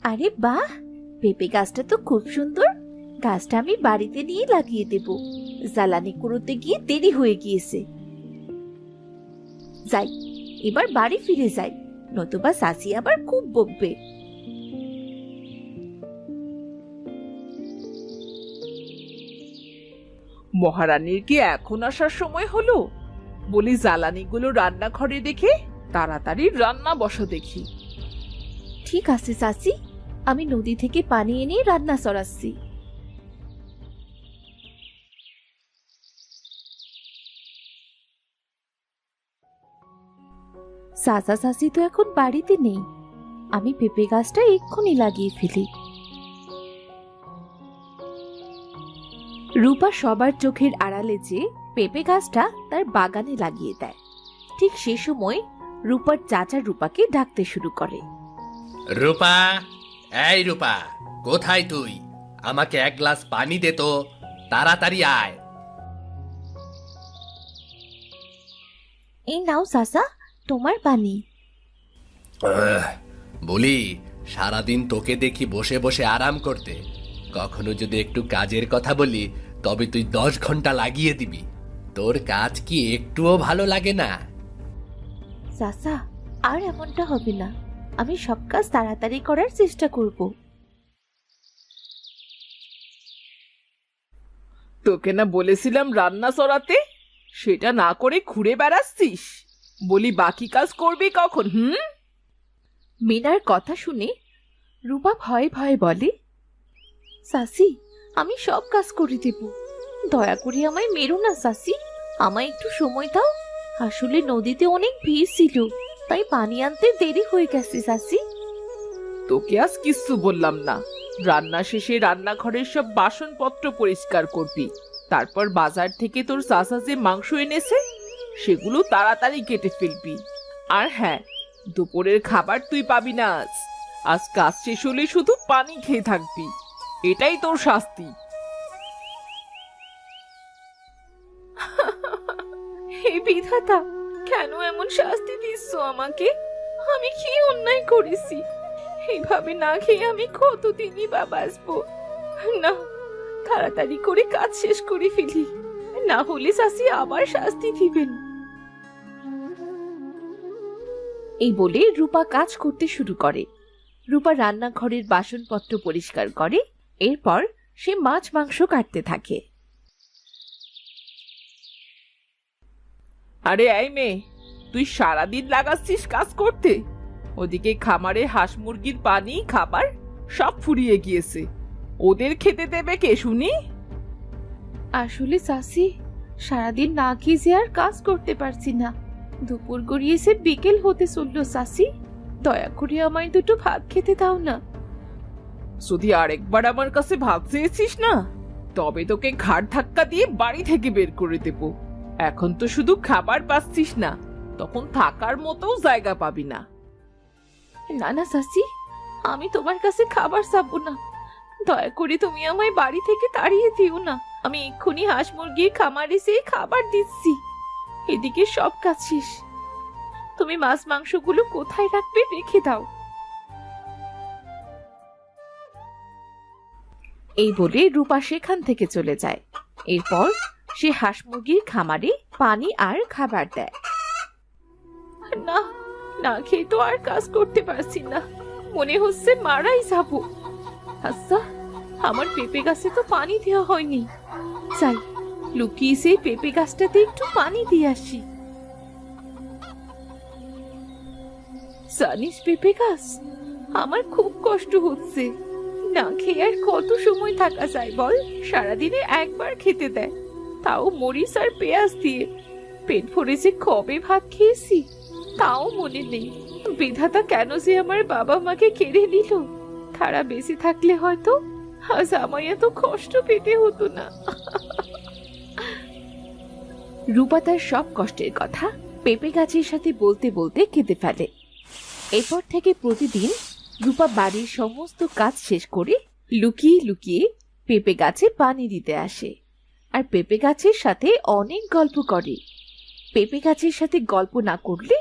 আরে বাহ, পেঁপে গাছটা তো খুব সুন্দর। গাছটা আমি বাড়িতে নিয়ে লাগিয়ে দেব। জ্বালানি কুড়োতে গিয়ে দেরি হয়ে গিয়েছে। যাই, এবার বাড়ি ফিরে যাই, নতুবা সাসি আবার খুব বকবে। মহারানীর কি এখন আসার সময় হলো? বলি জ্বালানিগুলো রান্নাঘরে রেখে তাড়াতাড়ি রান্না বসা দেখি। ঠিক আছে সাসি, আমি নদী থেকে পানি এনে রান্না চড়াচ্ছি। চাচা চাচি তো এখন বাড়িতে নেই। আমি পেঁপে গাছটা এক্ষুনি লাগিয়ে ফেলি। রূপা সবার চোখের আড়ালে যে পেঁপে গাছটা তার বাগানে লাগিয়ে দেয়। ঠিক সে সময় রূপার চাচা রূপাকে ডাকতে শুরু করে। রূপা, এই রূপা, কোথায় তুই? আমাকে এক গ্লাস পানি দে তো, তাড়াতাড়ি আয়। এই নাও চাচা, তোমার পানি। বলি, সারাদিন তোকে দেখি বসে বসে আরাম করতে। কখনো যদি একটু কাজের কথা বলি তবে তুই 10 ঘন্টা লাগিয়ে দিবি। তোর কাজ কি একটুও ভালো লাগে না? চাচা, আর এমনটা হবে না। আমি সব কাজ তাড়াতাড়ি করার চেষ্টা করব। তোকে না বলেছিলাম রান্না চড়াতে? সেটা না করে ঘুরে বেড়াচ্ছিস। বলি বাকি কাজ করবি কখন? মিনার কথা শুনে রূপা ভয়ে ভয়ে বলে, সাসি, আমি সব কাজ করে দেব। দয়া করে আমায় মেরো না সাসি, আমায় একটু সময় দাও। আসলে নদীতে অনেক ভিড় ছিল, তাই পানি আনতে দেরি হয়ে গেছে সাসি। তোকে আজ কিচ্ছু বললাম না। রান্না শেষে রান্নাঘরের সব বাসনপত্র পরিষ্কার করবি। তারপর বাজার থেকে তোর চাচা যে মাংস এনেছে সেগুলো তাড়াতাড়ি কেটে ফেলবি। আর হ্যাঁ, দুপুরের খাবার তুই পাবি না আজ। আজ কাজ শেষ হলে শুধু পানি খেয়ে থাকবি। এটাই তোর শাস্তি। হে বিধাতা, কেন এমন শাস্তি দিচ্ছ আমাকে? আমি কি অন্যায় করেছি? এইভাবে না খেয়ে আমি কতদিনই বা বাঁচবো? না, তাড়াতাড়ি করে কাজ শেষ করে ফেলি, না হলে চাচি আবার শাস্তি দিবেন। এই বলে রূপা কাজ করতে শুরু করে। রূপা রান্নাঘরের বাসনপত্র পরিষ্কার করে। এরপর সে মাছ মাংস কাটতে থাকে। আরে এই মেয়ে, তুই সারাদিন লাগাচ্ছিস কাজ করতে। ওদিকে খামারে হাঁস মুরগির পানি খাবার সব ফুরিয়ে গিয়েছে। ওদের খেতে দেবে কে শুনি? আসলে চাচি, সারাদিন না খেয়ে যে আর কাজ করতে পারছি না। দুপুর গড়িয়েছে, বিকেল হতে চললো চাচি। দয়া করে আমায় দুটো ভাত খেতে দাও না। যদি আরেকবার আমার কাছে ভাত চেয়েছিস না, তবে তোকে ঘাড় ধাক্কা দিয়ে বাড়ি থেকে বের করে দেব। এখন তো শুধু খাবার পাচ্ছিস না, তখন থাকার মতো জায়গা পাবি না। না না চাচি, আমি তোমার কাছে খাবার চাবো না। দয়া করে তুমি আমায় বাড়ি থেকে তাড়িয়ে দিও না। আমি এক্ষুনি হাঁস মুরগির খামারে যেয়ে খাবার দিচ্ছি। এদিকে সব কাজ শেষ। তুমি মাছ মাংসগুলো কোথায় রাখবে রেখে দাও। এই বলে রূপা সেখান থেকে চলে যায়। এরপর সে হাঁস মুরগির খামারে পানি আর খাবার দেয়। না, না খেয়ে তো আর কাজ করতে পারছি না। মনে হচ্ছে মারাই যাবো। আচ্ছা, আমার পেঁপে গাছে তো পানি দেওয়া হয়নি। যাই, লুকিয়ে সেই পেঁপে গাছটাতে একটু পানি দিয়ে আসি। জানিস পেঁপে গাছ, আমার খুব কষ্ট হচ্ছে। না খেয়ে আর কত সময় থাকা যায় বল? সারাদিনে একবার খেতে দেয়, তাও মরিচ আর পেঁয়াজ দিয়ে। পেট ভরে যে কবে ভাত খেয়েছি তাও মনে নেই। বিধাতা কেন যে আমার বাবা মাকে কেড়ে নিল? তারা বেঁচে থাকলে হয়তো আজ আমায় এত কষ্ট পেতে হতো না। রূপা তার সব কষ্টের কথা পেঁপে গাছের সাথে বলতে বলতে কেঁদে ফেলে। এরপর থেকে প্রতিদিন রূপা বাড়ির সমস্ত কাজ শেষ করে লুকিয়ে লুকিয়ে পেঁপে গাছে পানি দিতে আসে, আর পেঁপে গাছের সাথে অনেক গল্প করে। পেঁপে গাছের সাথে গল্প না করলে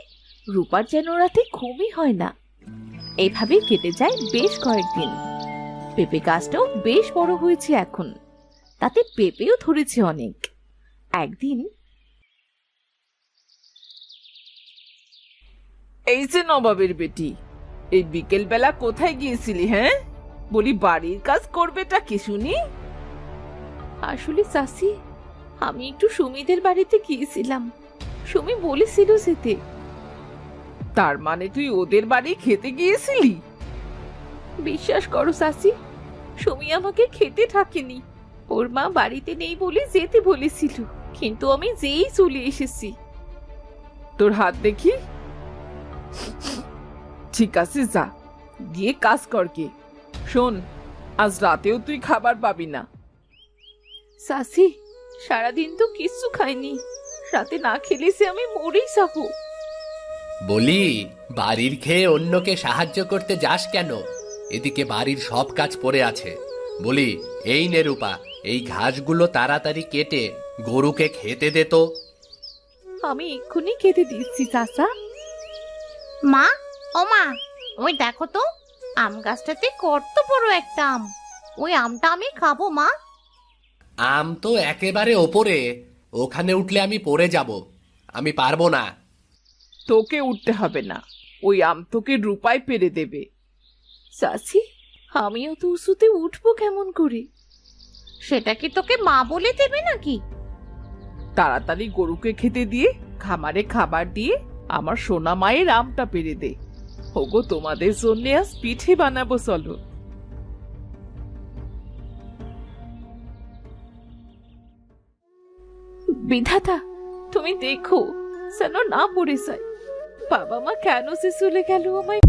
রূপার যেন রাতে ঘুমই হয় না। এইভাবেই কেটে যায় বেশ কয়েকদিন। পেঁপে গাছটাও বেশ বড় হয়েছে এখন, তাতে পেঁপেও ধরেছে অনেক। একদিন এই যে নবাবের বেটি, এই বিকেল বেলা কোথায় গিয়েছিলি? হ্যাঁ, বলি বাড়ির কাজ করবেটা কি শুনি? আসলে চাচি, আমি একটু সুমিদের বাড়িতে গিয়েছিলাম, সুমি বলেছিল যেতে। তার মানে তুই ওদের বাড়ি খেতে গিয়েছিলি? বিশ্বাস করো চাচি, সুমি আমাকে খেতে থাকেনি। ওর মা বাড়িতে নেই বলে যেতে বলেছিল, কিন্তু আমি যেই চলে এসেছি। তোর হাত দেখি। ঠিক আছে, যা গিয়ে কাজ কর গে। শোন, আজ রাতেও তুই খাবার পাবি না। চাচি, সারাদিন তো কিচ্ছু খাইনি, রাতে না খেলে সে আমি মরেই যাবো। বলি, বাড়ির খেয়ে অন্যকে সাহায্য করতে যাস কেন? এদিকে বাড়ির সব কাজ পড়ে আছে। বলি, এই নে রূপা, এই ঘাসগুলো তাড়াতাড়ি কেটে গরুকে খেতে দে তো। আমি এক্ষুনি খেতে দিচ্ছি চাচা। মা, ও মা, ওই দেখো তো, আম গাছটাতে কত বড় একটা আম। ওই আমটা আমি খাবো মা। আম তো একেবারে ওপরে, ওখানে উঠলে আমি পড়ে যাব, আমি পারবো না। তোকে উঠতে হবে না, ওই আম তোকে রূপায় পেরে দেবে। চাচি, আমিও তো উঁচুতে উঠবো কেমন করে? সেটা কি তোকে মা বলে দেবে নাকি? তাড়াতাড়ি গরুকে খেতে দিয়ে খামারে খাবার দিয়ে আমার সোনা মায়ের আমটা পেরে দে। ওগো, তোমাদের জন্য আজ পিঠে বানাবো, চলো। বিধাতা, তুমি দেখো যেন না পড়ে যায়। বাবা মা কেন সে চলে গেল আমায়